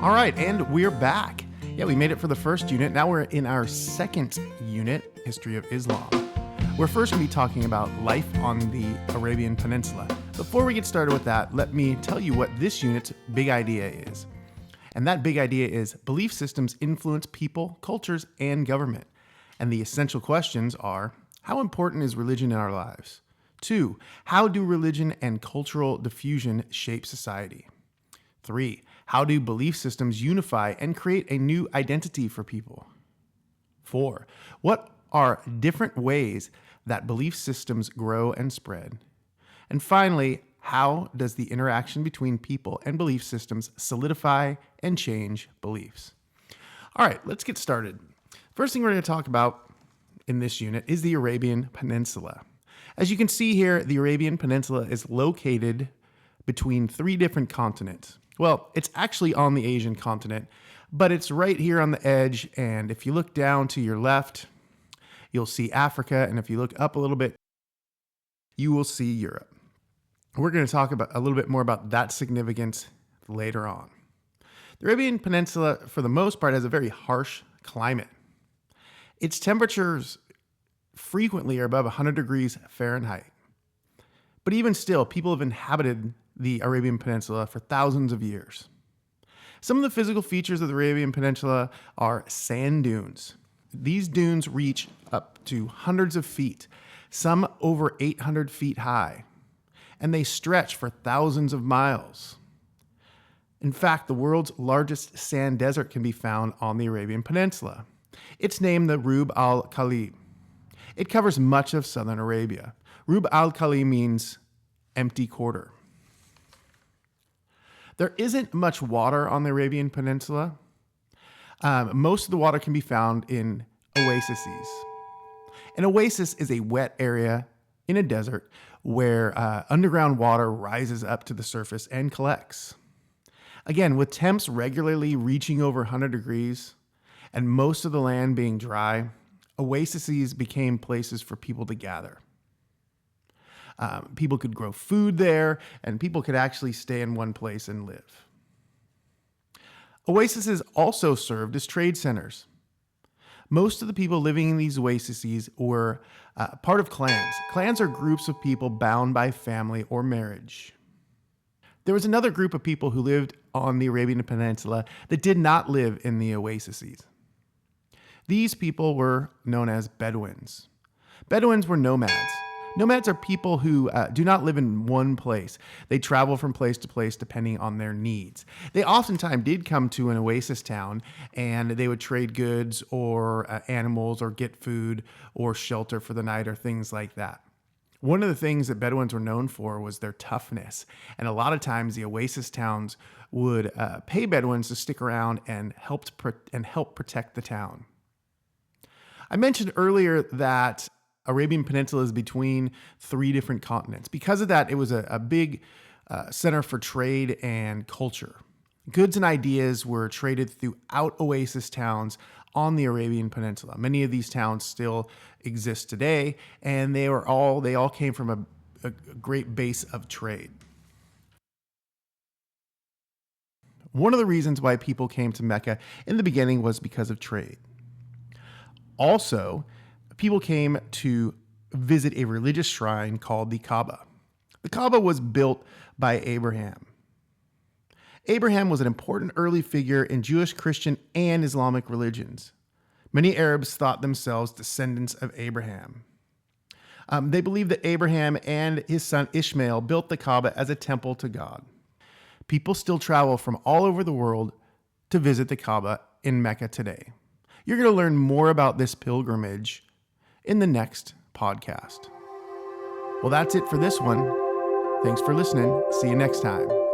All right, and we're back. Yeah, we made it for the first unit. Now we're in our second unit, History of Islam. We're first going to be talking about life on the Arabian Peninsula. Before we get started with that, let me tell you what this unit's big idea is. And that big idea is belief systems influence people, cultures, and government. And the essential questions are, how important is religion in our lives? 2, how do religion and cultural diffusion shape society? 3, how do belief systems unify and create a new identity for people? 4, what are different ways that belief systems grow and spread? And finally, how does the interaction between people and belief systems solidify and change beliefs? All right, let's get started. First thing we're going to talk about in this unit is the Arabian Peninsula. As you can see here, the Arabian Peninsula is located between 3 different continents. Well, it's actually on the Asian continent, but it's right here on the edge. And if you look down to your left, you'll see Africa. And if you look up a little bit, you will see Europe. We're going to talk about a little bit more about that significance later on. The Arabian Peninsula, for the most part, has a very harsh climate. Its temperatures frequently are above 100 degrees Fahrenheit. But even still, people have inhabited the Arabian Peninsula for thousands of years. Some of the physical features of the Arabian Peninsula are sand dunes. These dunes reach up to hundreds of feet, some over 800 feet high, and they stretch for thousands of miles. In fact, the world's largest sand desert can be found on the Arabian Peninsula. It's named the Rub al-Khali. It covers much of southern Arabia. Rub al-Khali means empty quarter. There isn't much water on the Arabian Peninsula. Most of the water can be found in oases. An oasis is a wet area in a desert where underground water rises up to the surface and collects. Again, with temps regularly reaching over 100 degrees and most of the land being dry, oases became places for people to gather. People could grow food there, and people could actually stay in one place and live. Oases also served as trade centers. Most of the people living in these oases were part of clans. Clans are groups of people bound by family or marriage. There was another group of people who lived on the Arabian Peninsula that did not live in the oases. These people were known as Bedouins. Bedouins were nomads. Nomads are people who do not live in one place. They travel from place to place depending on their needs. They oftentimes did come to an oasis town and they would trade goods or animals or get food or shelter for the night or things like that. One of the things that Bedouins were known for was their toughness. And a lot of times the oasis towns would pay Bedouins to stick around and help protect the town. I mentioned earlier that Arabian Peninsula is between 3 different continents. Because of that, it was a big center for trade and culture. Goods and ideas were traded throughout oasis towns on the Arabian Peninsula. Many of these towns still exist today, and they all came from a great base of trade. One of the reasons why people came to Mecca in the beginning was because of trade. Also, people came to visit a religious shrine called the Kaaba. The Kaaba was built by Abraham. Abraham was an important early figure in Jewish, Christian, and Islamic religions. Many Arabs thought themselves descendants of Abraham. They believed that Abraham and his son Ishmael built the Kaaba as a temple to God. People still travel from all over the world to visit the Kaaba in Mecca today. You're going to learn more about this pilgrimage in the next podcast. Well, that's it for this one. Thanks for listening. See you next time.